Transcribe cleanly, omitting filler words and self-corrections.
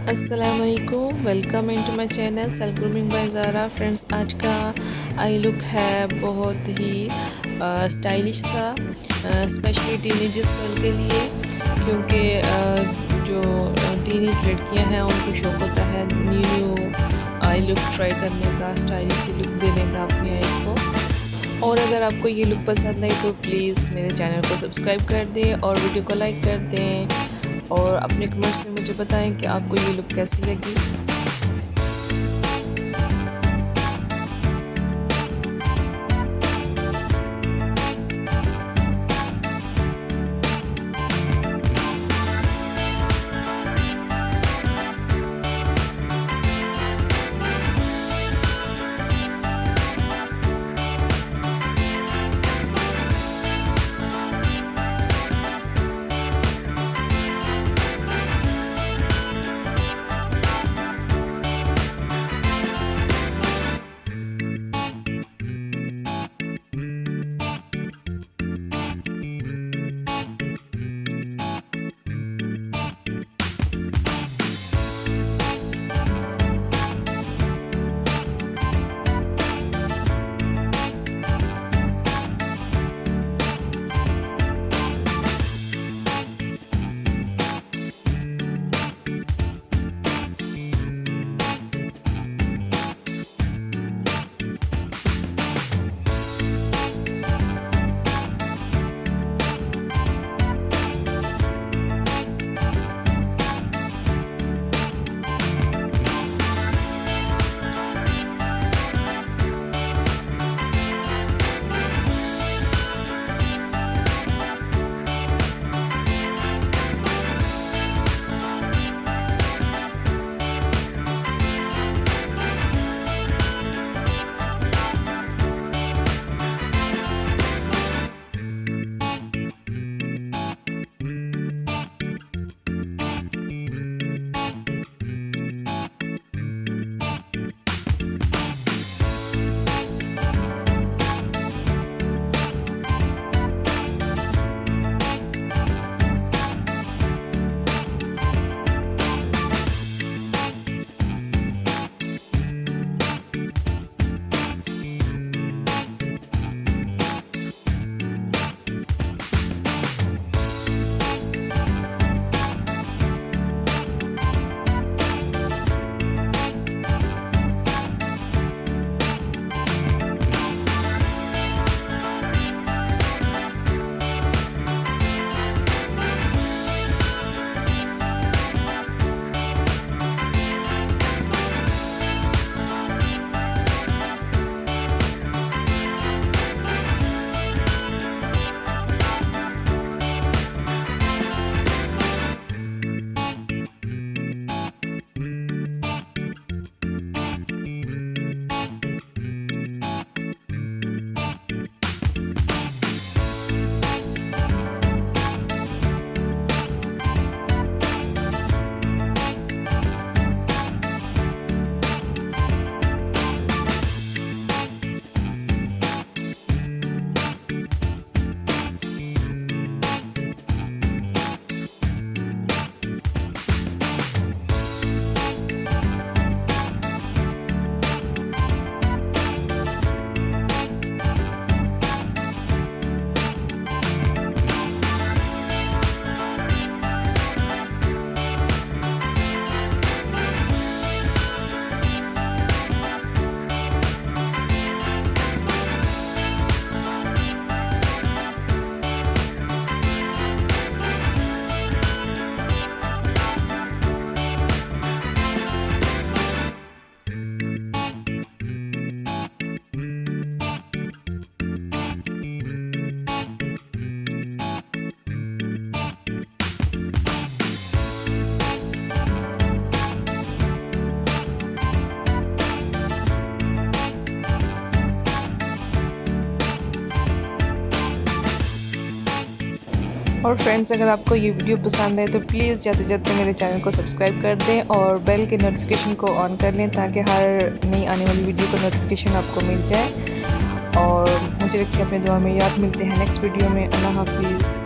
अस्सलाम वालेकुम, welcome into my channel self grooming by Zara. Friends, आज का आई लुक है बहुत ही स्टाइलिश सा, स्पेशली टीनेजर्स गर्ल के लिए, क्योंकि जो टीनेज लड़कियां हैं उनको शौक़ होता है न्यू आई लुक ट्राई करने का, स्टाइलिश लुक देने का अपनी आइज़ को। और अगर आपको ये लुक पसंद आई तो प्लीज़ मेरे चैनल को सब्सक्राइब कर दें और वीडियो को लाइक कर दें और अपने कमेंट्स में मुझे बताएं कि आपको ये लुक कैसी लगी। और फ्रेंड्स, अगर आपको ये वीडियो पसंद है तो प्लीज़ जाते जाते मेरे चैनल को सब्सक्राइब कर दें और बेल के नोटिफिकेशन को ऑन कर लें ताकि हर नई आने वाली वीडियो का नोटिफिकेशन आपको मिल जाए। और मुझे रखिए अपने दुआ में याद। मिलते हैं नेक्स्ट वीडियो में। अल्लाह हाफिज़।